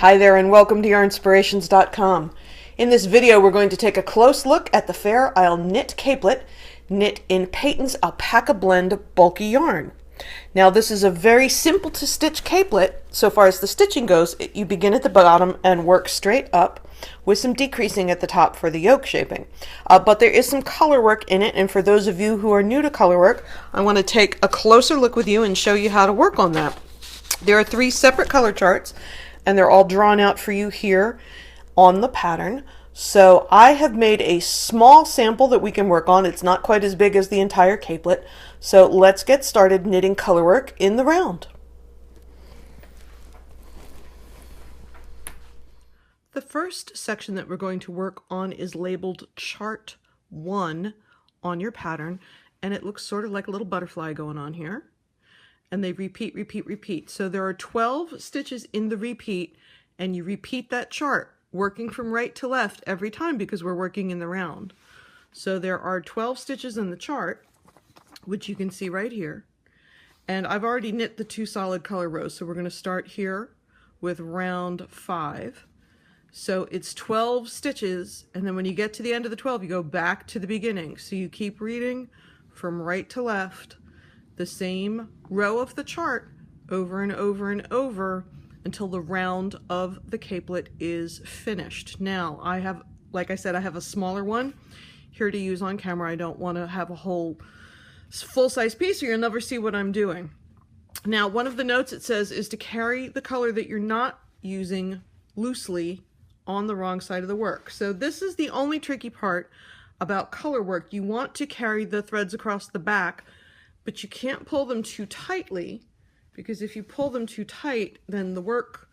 Hi there and welcome to Yarnspirations.com. In this video we're going to take a close look at the Fair Isle Knit Capelet, knit in Patons Alpaca Blend bulky yarn. Now this is a very simple to stitch capelet. So far as the stitching goes, you begin at the bottom and work straight up with some decreasing at the top for the yoke shaping. But there is some color work in it, and for those of you who are new to color work, I want to take a closer look with you and show you how to work on that. There are 3 separate color charts, and they're all drawn out for you here on the pattern. So I have made a small sample that we can work on. It's not quite as big as the entire capelet. So let's get started knitting color work in the round. The first section that we're going to work on is labeled Chart 1 on your pattern, and it looks sort of like a little butterfly going on here. And they repeat, repeat, repeat. So there are 12 stitches in the repeat, and you repeat that chart, working from right to left every time because we're working in the round. So there are 12 stitches in the chart, which you can see right here. And I've already knit the 2 solid color rows, so we're going to start here with round 5. So it's 12 stitches, and then when you get to the end of the 12, you go back to the beginning. So you keep reading from right to left the same row of the chart over and over and over until the round of the capelet is finished. Now I have, like I said, I have a smaller one here to use on camera. I don't want to have a whole full-size piece or you'll never see what I'm doing. Now one of the notes it says is to carry the color that you're not using loosely on the wrong side of the work. So this is the only tricky part about color work. You want to carry the threads across the back, but you can't pull them too tightly, because if you pull them too tight, then the work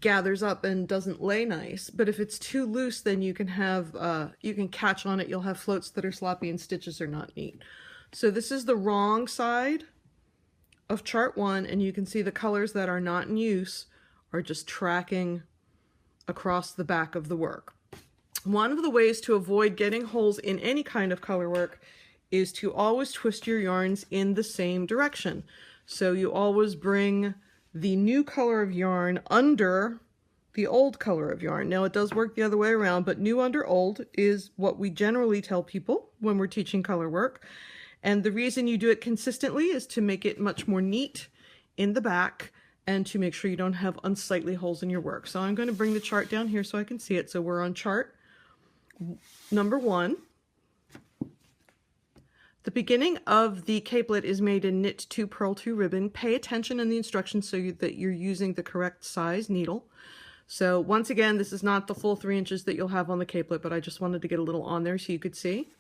gathers up and doesn't lay nice. But if it's too loose, then you can have, you can catch on it. You'll have floats that are sloppy and stitches are not neat. So this is the wrong side of chart 1, and you can see the colors that are not in use are just tracking across the back of the work. One of the ways to avoid getting holes in any kind of color work is to always twist your yarns in the same direction. So you always bring the new color of yarn under the old color of yarn. Now it does work the other way around, but new under old is what we generally tell people when we're teaching color work. And the reason you do it consistently is to make it much more neat in the back and to make sure you don't have unsightly holes in your work. So I'm going to bring the chart down here so I can see it. So we're on chart number 1. The beginning of the capelet is made in knit 2, purl 2 ribbon. Pay attention in the instructions so that you're using the correct size needle. So once again, this is not the full 3 inches that you'll have on the capelet, but I just wanted to get a little on there so you could see.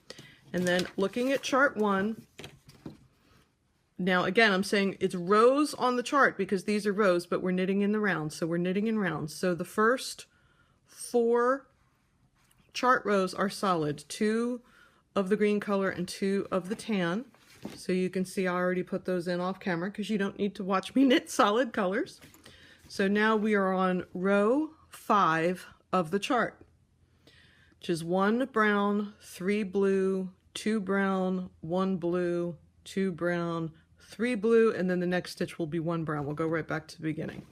And then looking at chart 1, now again, I'm saying it's rows on the chart because these are rows, but we're knitting in the rounds. So we're knitting in rounds. So the first 4 chart rows are solid, 2 of the green color and 2 of the tan. So you can see I already put those in off camera because you don't need to watch me knit solid colors. So now we are on row 5 of the chart, which is 1 brown, 3 blue, 2 brown, 1 blue, 2 brown, 3 blue, and then the next stitch will be 1 brown. We'll go right back to the beginning.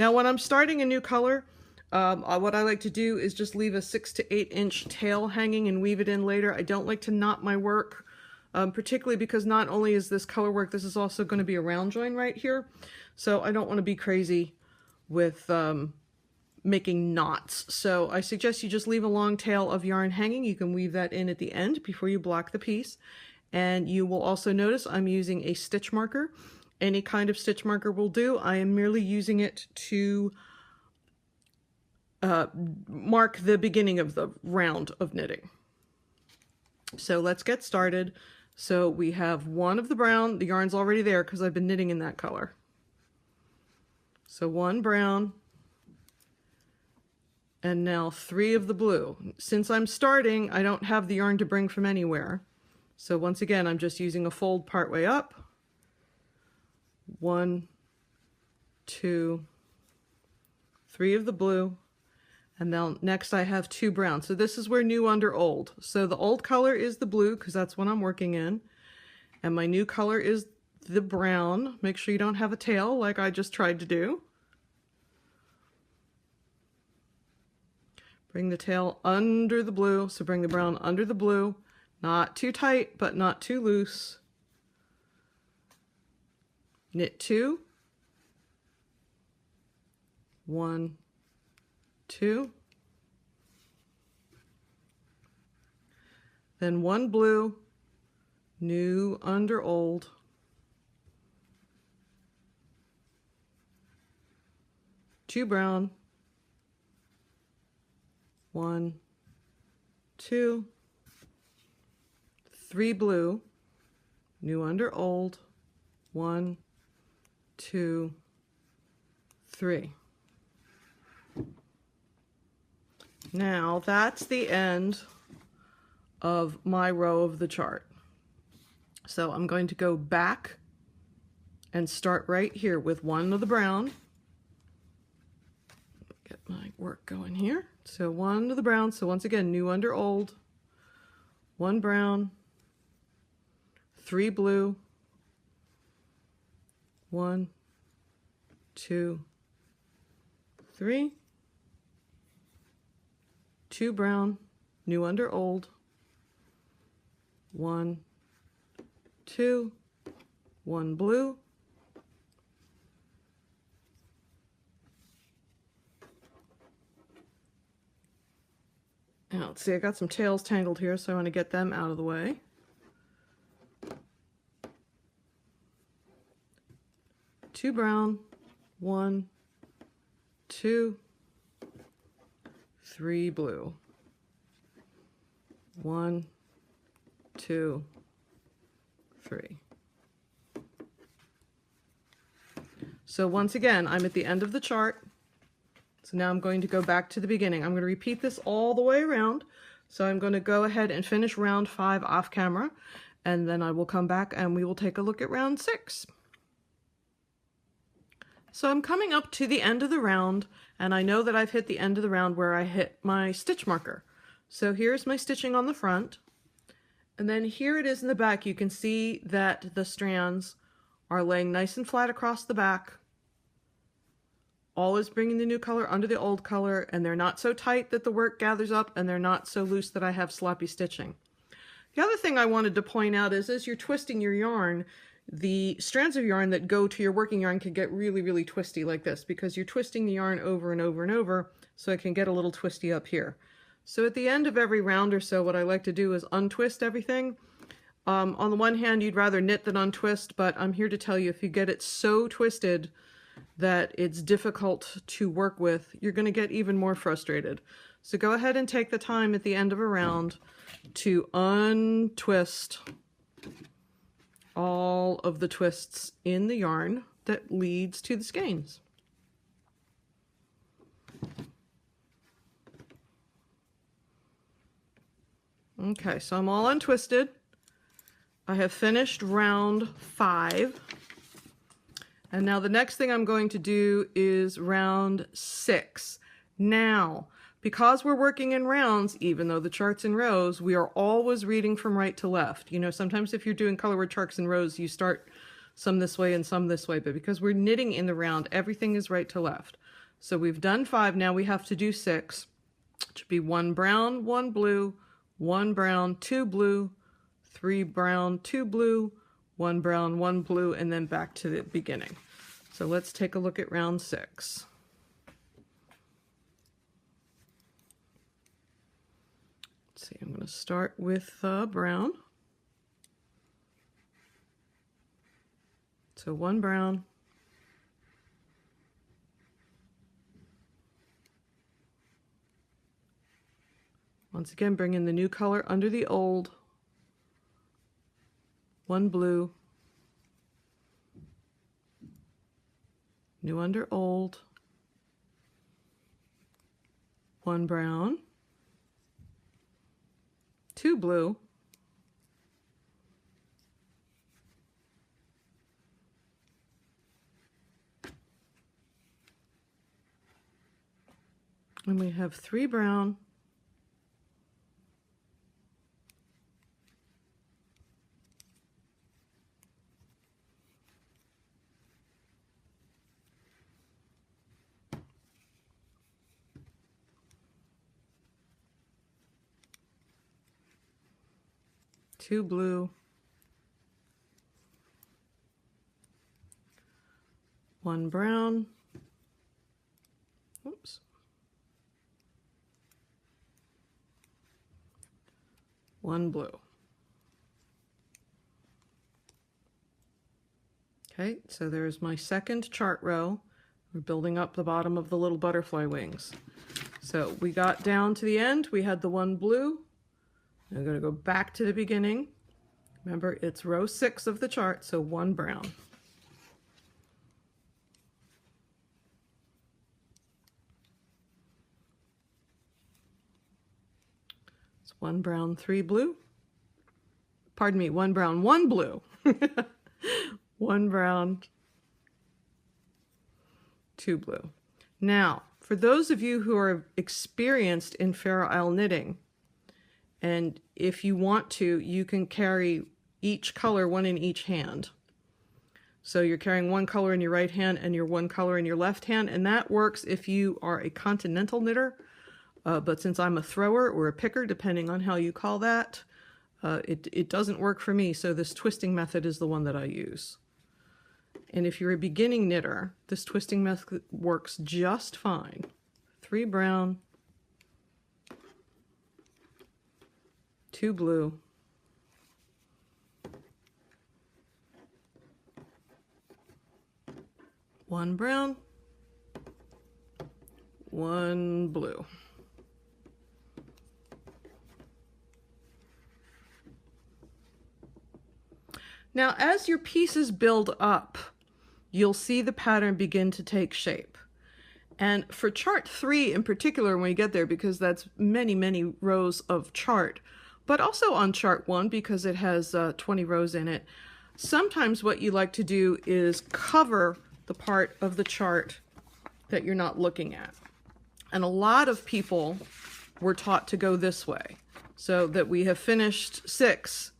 Now when I'm starting a new color, what I like to do is just leave a 6 to 8 inch tail hanging and weave it in later. I don't like to knot my work, particularly because not only is this color work, this is also going to be a round join right here. So I don't want to be crazy with making knots. So I suggest you just leave a long tail of yarn hanging. You can weave that in at the end before you block the piece. And you will also notice I'm using a stitch marker. Any kind of stitch marker will do. I am merely using it to mark the beginning of the round of knitting. So let's get started. So we have 1 of the brown. The yarn's already there because I've been knitting in that color. So 1 brown, and now 3 of the blue. Since I'm starting, I don't have the yarn to bring from anywhere. So once again, I'm just using a fold part way up. 1, 2, 3 of the blue. And now next I have 2 brown. So this is where new under old. So the old color is the blue because that's what I'm working in. And my new color is the brown. Make sure you don't have a tail like I just tried to do. Bring the tail under the blue, so bring the brown under the blue. Not too tight, but not too loose. Knit 2. 1, 2. Then 1 blue, new under old. 2 brown. 1, 2. 3 blue, new under old. 1, 2, 3. Now that's the end of my row of the chart. So I'm going to go back and start right here with 1 of the brown. Get my work going here. So 1 of the brown, so once again, new under old. 1 brown, 3 blue, 1, 2, 3, 2 brown, new under old. 1, 2, 1 blue, and let's see, I got some tails tangled here, so I want to get them out of the way. Two brown, 1, 2, 3 blue, 1, 2, 3. So once again, I'm at the end of the chart. So now I'm going to go back to the beginning. I'm going to repeat this all the way around. So I'm going to go ahead and finish round 5 off camera, and then I will come back and we will take a look at round 6. So I'm coming up to the end of the round, and I know that I've hit the end of the round where I hit my stitch marker. So here's my stitching on the front, and then here it is in the back. You can see that the strands are laying nice and flat across the back. Always bringing the new color under the old color, and they're not so tight that the work gathers up, and they're not so loose that I have sloppy stitching. The other thing I wanted to point out is as you're twisting your yarn, the strands of yarn that go to your working yarn can get really, really twisty like this because you're twisting the yarn over and over and over, so it can get a little twisty up here. So at the end of every round or so, what I like to do is untwist everything. On the one hand, you'd rather knit than untwist, but I'm here to tell you if you get it so twisted that it's difficult to work with, you're going to get even more frustrated. So go ahead and take the time at the end of a round to untwist all of the twists in the yarn that leads to the skeins. Okay, so I'm all untwisted. I have finished round 5. And now the next thing I'm going to do is round 6. Now, because we're working in rounds, even though the chart's in rows, we are always reading from right to left. You know, sometimes if you're doing Colorwork charts in rows, you start some this way and some this way, but because we're knitting in the round, everything is right to left. So we've done 5, now we have to do 6. It should be 1 brown, 1 blue, 1 brown, 2 blue, 3 brown, 2 blue, 1 brown, 1 blue, and then back to the beginning. So let's take a look at round 6. Let's see, I'm going to start with brown. So 1 brown, once again bring in the new color under the old, 1 blue, new under old, 1 brown, 2 blue, and we have 3 brown, 2 blue, 1 brown, oops, 1 blue. Okay, so there's my second chart row. We're building up the bottom of the little butterfly wings. So we got down to the end, we had the 1 blue. I'm going to go back to the beginning. Remember, it's row 6 of the chart, so 1 brown. It's 1 brown, 3 blue. Pardon me, 1 brown, 1 blue. 1 brown, 2 blue. Now, for those of you who are experienced in Fair Isle knitting, and if you want to, you can carry each color, 1 in each hand. So you're carrying 1 color in your right hand and your 1 color in your left hand, and that works if you are a continental knitter. But since I'm a thrower or a picker, depending on how you call that, it doesn't work for me, so this twisting method is the one that I use. And if you're a beginning knitter, this twisting method works just fine. 3 brown, 2 blue, 1 brown, 1 blue. Now, as your pieces build up, you'll see the pattern begin to take shape. And for chart 3 in particular, when we get there, because that's many, many rows of chart, but also on chart 1 because it has 20 rows in it, sometimes what you like to do is cover the part of the chart that you're not looking at. And a lot of people were taught to go this way, so that we have finished 6,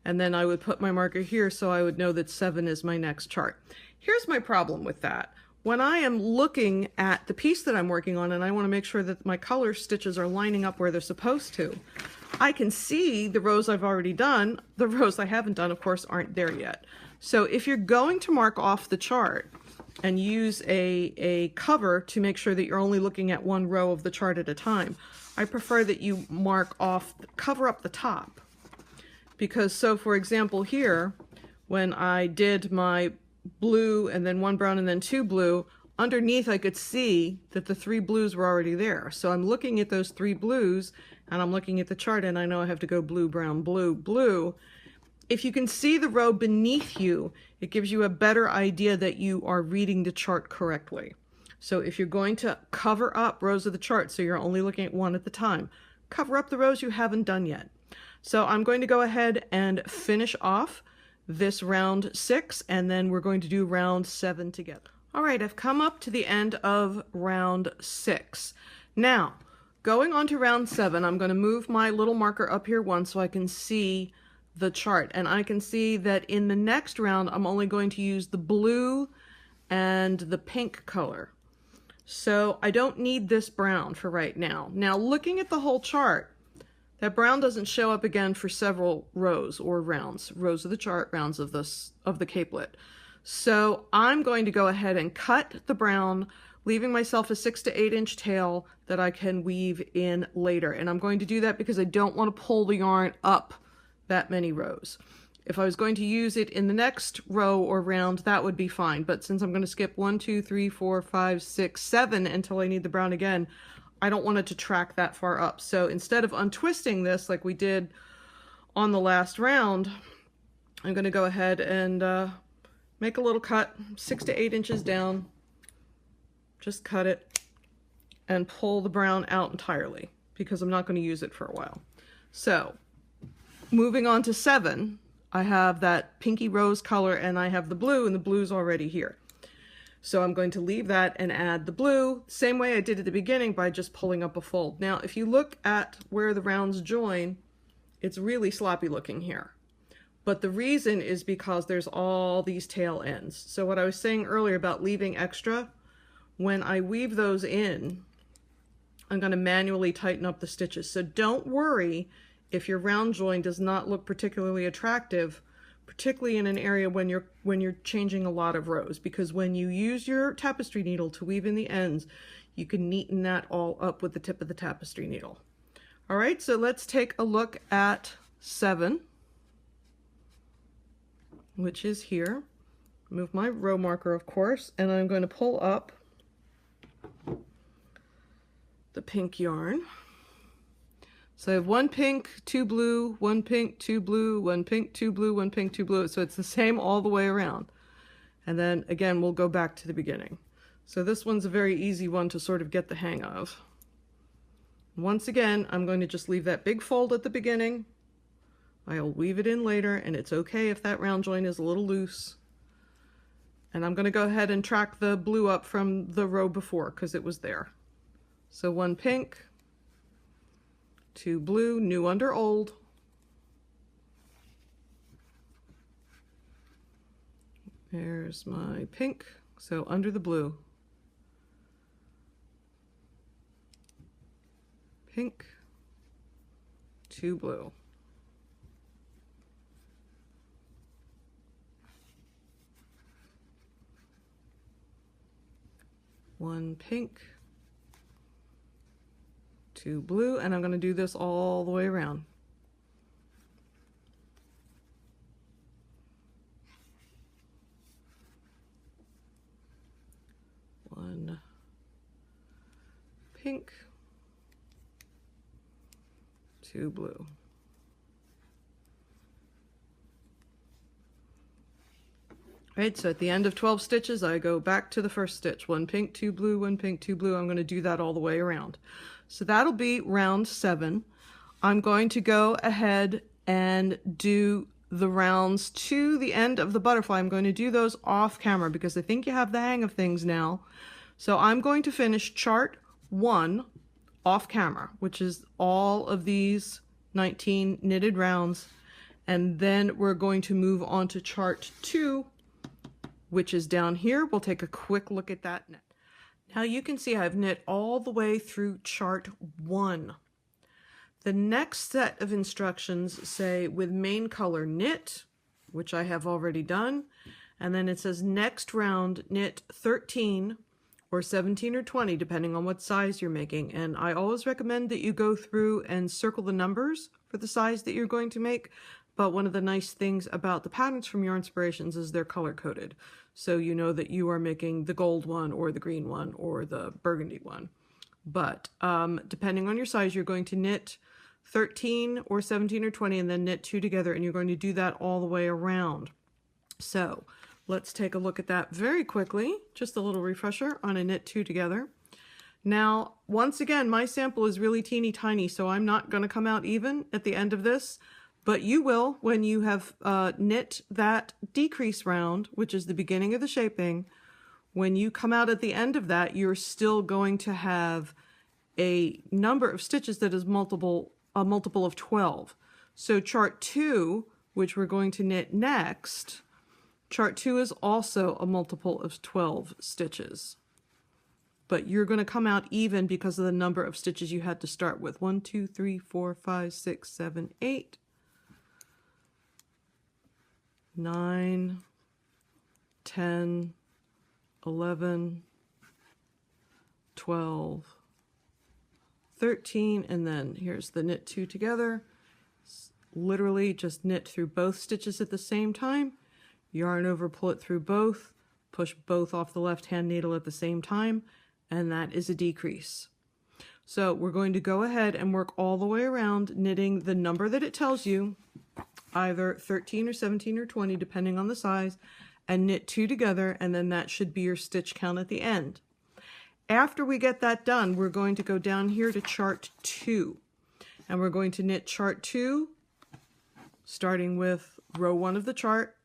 and then I would put my marker here so I would know that 7 is my next chart. Here's my problem with that. When I am looking at the piece that I'm working on and I want to make sure that my color stitches are lining up where they're supposed to, I can see the rows I've already done. The rows I haven't done, of course, aren't there yet. So if you're going to mark off the chart and use a cover to make sure that you're only looking at 1 row of the chart at a time, I prefer that you mark off, cover up the top. Because, so for example here, when I did my blue and then 1 brown and then 2 blue, underneath I could see that the 3 blues were already there. So I'm looking at those 3 blues and I'm looking at the chart and I know I have to go blue, brown, blue, blue. If you can see the row beneath you, it gives you a better idea that you are reading the chart correctly. So if you're going to cover up rows of the chart, so you're only looking at 1 at the time, cover up the rows you haven't done yet. So I'm going to go ahead and finish off this round 6, and then we're going to do round 7 together. All right, I've come up to the end of round 6. Now, going on to round 7, I'm going to move my little marker up here once so I can see the chart. And I can see that in the next round, I'm only going to use the blue and the pink color. So I don't need this brown for right now. Now, looking at the whole chart, that brown doesn't show up again for several rows or rounds. Rows of the chart, rounds of the capelet. So I'm going to go ahead and cut the brown, leaving myself a 6 to 8 inch tail that I can weave in later. And I'm going to do that because I don't want to pull the yarn up that many rows. If I was going to use it in the next row or round, that would be fine. But since I'm going to skip 1, 2, 3, 4, 5, 6, 7 until I need the brown again, I don't want it to track that far up. So instead of untwisting this like we did on the last round, I'm going to go ahead and make a little cut 6 to 8 inches down. Just cut it and pull the brown out entirely because I'm not going to use it for a while. So moving on to 7, I have that pinky rose color and I have the blue, and the blue's already here. So I'm going to leave that and add the blue, same way I did at the beginning by just pulling up a fold. Now, if you look at where the rounds join, it's really sloppy looking here. But the reason is because there's all these tail ends. So what I was saying earlier about leaving extra, when I weave those in, I'm going to manually tighten up the stitches. So don't worry if your round join does not look particularly attractive, particularly in an area when you're changing a lot of rows, because when you use your tapestry needle to weave in the ends, you can neaten that all up with the tip of the tapestry needle. All right, so let's take a look at 7, which is here. Move my row marker, of course, and I'm going to pull up the pink yarn. So I have 1 pink, 2 blue, 1 pink, 2 blue, 1 pink, 2 blue, 1 pink, 2 blue. So it's the same all the way around. And then again, we'll go back to the beginning. So this one's a very easy one to sort of get the hang of. Once again, I'm going to just leave that big fold at the beginning. I'll weave it in later, and it's okay if that round join is a little loose. And I'm going to go ahead and track the blue up from the row before because it was there. So 1 pink, 2 blue, new under old. There's my pink, so under the blue. Pink, 2 blue. One pink, 2 blue, and I'm going to do this all the way around. One pink, 2 blue. Right, so at the end of 12 stitches, I go back to the first stitch. 1 pink, 2 blue, 1 pink, 2 blue. I'm going to do that all the way around. So that'll be round 7. I'm going to go ahead and do the rounds to the end of the butterfly. I'm going to do those off camera because I think you have the hang of things now. So I'm going to finish chart 1 off camera, which is all of these 19 knitted rounds. And then we're going to move on to chart 2, which is down here. We'll take a quick look at that. Now you can see I've knit all the way through chart 1. The next set of instructions say with main color knit, which I have already done, and then it says next round knit 13 or 17 or 20 depending on what size you're making. And I always recommend that you go through and circle the numbers for the size that you're going to make. But one of the nice things about the patterns from Yarnspirations is they're color coded. So you know that you are making the gold one or the green one or the burgundy one. But depending on your size, you're going to knit 13 or 17 or 20 and then knit 2 together, and you're going to do that all the way around. So let's take a look at that very quickly. Just a little refresher on a knit 2 together. Now, once again, my sample is really teeny tiny, so I'm not going to come out even at the end of this. But you will when you have knit that decrease round, which is the beginning of the shaping. When you come out at the end of that, you're still going to have a number of stitches that is a multiple of 12. So chart 2, which we're going to knit next, chart 2 is also a multiple of 12 stitches. But you're going to come out even because of the number of stitches you had to start with. 1, 2, 3, 4, 5, 6, 7, 8. 9, 10, 11, 12, 13, and then here's the knit 2 together. Literally just knit through both stitches at the same time, yarn over, pull it through both, push both off the left hand needle at the same time, and that is a decrease. So we're going to go ahead and work all the way around knitting the number that it tells you, either 13 or 17 or 20 depending on the size, and knit 2 together, and then that should be your stitch count at the end. After we get that done, we're going to go down here to chart 2, and we're going to knit chart 2 starting with row 1 of the chart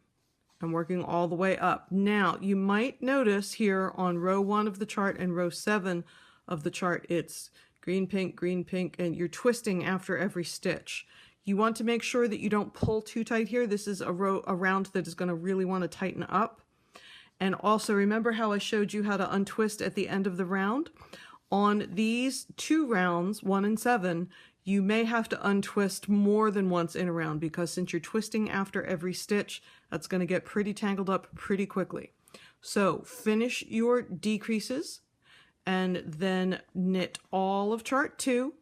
and working all the way up. Now you might notice here on row 1 of the chart and row 7 of the chart it's green, pink, and you're twisting after every stitch. You want to make sure that you don't pull too tight here. This is a round that is going to really want to tighten up. And also remember how I showed you how to untwist at the end of the round? On these 2 rounds, 1 and 7, you may have to untwist more than once in a round, because since you're twisting after every stitch, that's going to get pretty tangled up pretty quickly. So finish your decreases and then knit all of chart 2.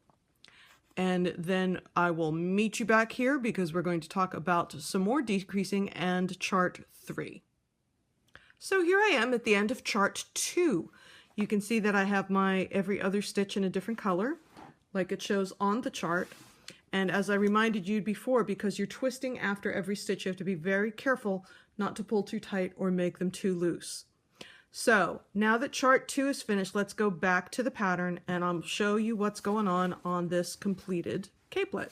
And then I will meet you back here because we're going to talk about some more decreasing and chart 3. So here I am at the end of chart 2. You can see that I have my every other stitch in a different color, like it shows on the chart. And as I reminded you before, because you're twisting after every stitch, you have to be very careful not to pull too tight or make them too loose. So now that chart 2 is finished, let's go back to the pattern and I'll show you what's going on this completed capelet.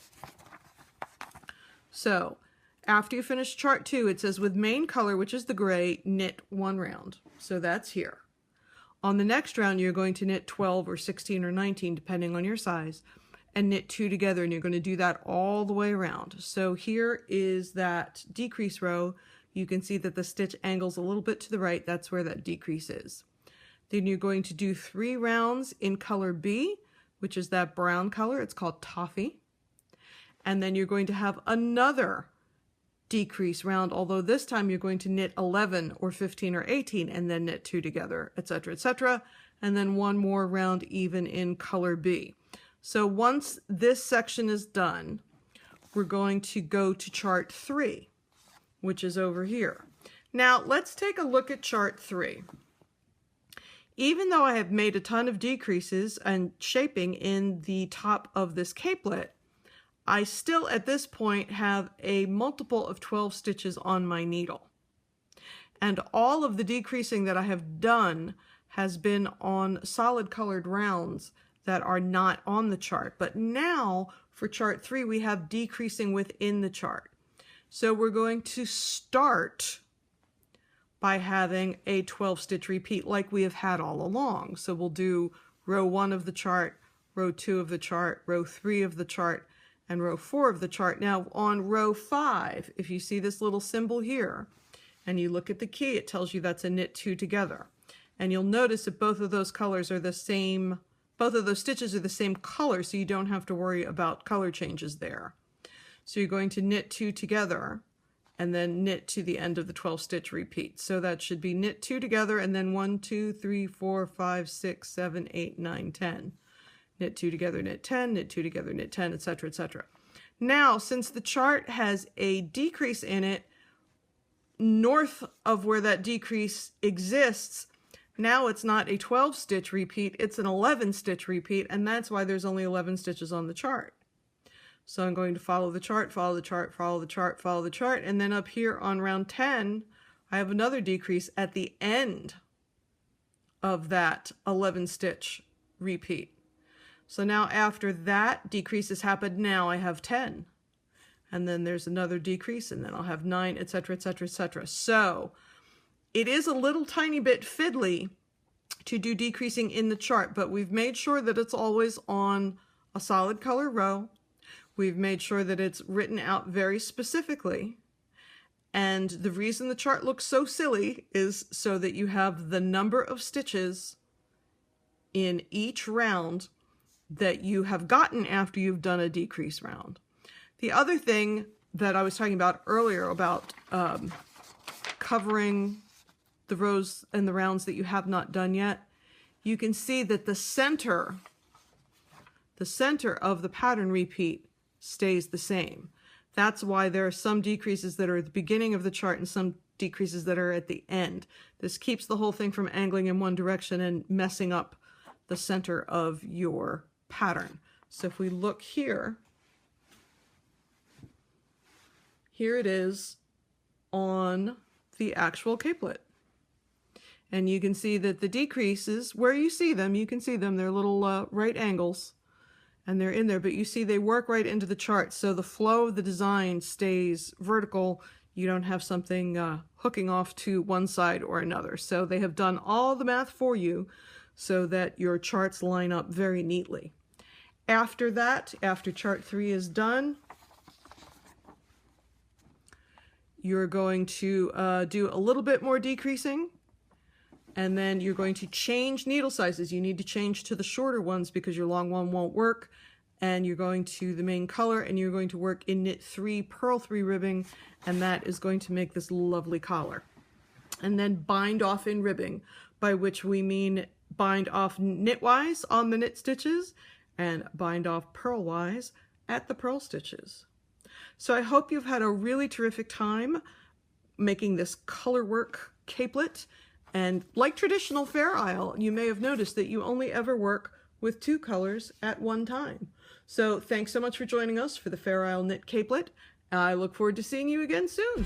So after you finish chart 2, it says with main color, which is the gray, knit 1 round. So that's here. On the next round, you're going to knit 12 or 16 or 19, depending on your size, and knit 2 together, and you're going to do that all the way around. So here is that decrease row. You can see that the stitch angles a little bit to the right. That's where that decrease is. Then you're going to do 3 rounds in color B, which is that brown color. It's called toffee. And then you're going to have another decrease round, although this time you're going to knit 11 or 15 or 18 and then knit 2 together, etc., etc., and then 1 more round even in color B. So once this section is done, we're going to go to chart 3, which is over here. Now let's take a look at chart 3. Even though I have made a ton of decreases and shaping in the top of this capelet, I still at this point have a multiple of 12 stitches on my needle. And all of the decreasing that I have done has been on solid colored rounds that are not on the chart. But now for chart 3, we have decreasing within the chart. So we're going to start by having a 12 stitch repeat like we have had all along. So we'll do row 1 of the chart, row 2 of the chart, row 3 of the chart, and row 4 of the chart. Now on row 5, if you see this little symbol here and you look at the key, it tells you that's a knit 2 together. And you'll notice that both of those colors are the same, both of those stitches are the same color, so you don't have to worry about color changes there. So you're going to knit 2 together and then knit to the end of the 12 stitch repeat. So that should be knit 2 together and then 1, 2, 3, 4, 5, 6, 7, 8, 9, 10. Knit 2 together, knit 10, knit 2 together, knit 10, etc., etc. Now, since the chart has a decrease in it, north of where that decrease exists, now it's not a 12 stitch repeat, it's an 11 stitch repeat, and that's why there's only 11 stitches on the chart. So I'm going to follow the chart, follow the chart, follow the chart, follow the chart, and then up here on round 10, I have another decrease at the end of that 11 stitch repeat. So now after that decrease has happened, now I have 10. And then there's another decrease, and then I'll have 9, etc., etc., etc. So it is a little tiny bit fiddly to do decreasing in the chart, but we've made sure that it's always on a solid color row. We've made sure that it's written out very specifically. And the reason the chart looks so silly is so that you have the number of stitches in each round that you have gotten after you've done a decrease round. The other thing that I was talking about earlier about covering the rows and the rounds that you have not done yet, you can see that the center of the pattern repeat stays the same. That's why there are some decreases that are at the beginning of the chart and some decreases that are at the end. This keeps the whole thing from angling in one direction and messing up the center of your pattern. So if we look here, here it is on the actual capelet. And you can see that the decreases, where you see them, you can see them, they're little right angles, and they're in there, but you see they work right into the chart. So the flow of the design stays vertical. You don't have something hooking off to one side or another. So they have done all the math for you so that your charts line up very neatly. After that, after chart 3 is done, you're going to do a little bit more decreasing, and then you're going to change needle sizes. You need to change to the shorter ones because your long one won't work, and you're going to the main color, and you're going to work in knit 3, purl 3 ribbing, and that is going to make this lovely collar. And then bind off in ribbing, by which we mean bind off knitwise on the knit stitches and bind off purlwise at the purl stitches. So I hope you've had a really terrific time making this Colorwork capelet. And like traditional Fair Isle, you may have noticed that you only ever work with 2 colors at one time. So thanks so much for joining us for the Fair Isle Knit Capelet. I look forward to seeing you again soon.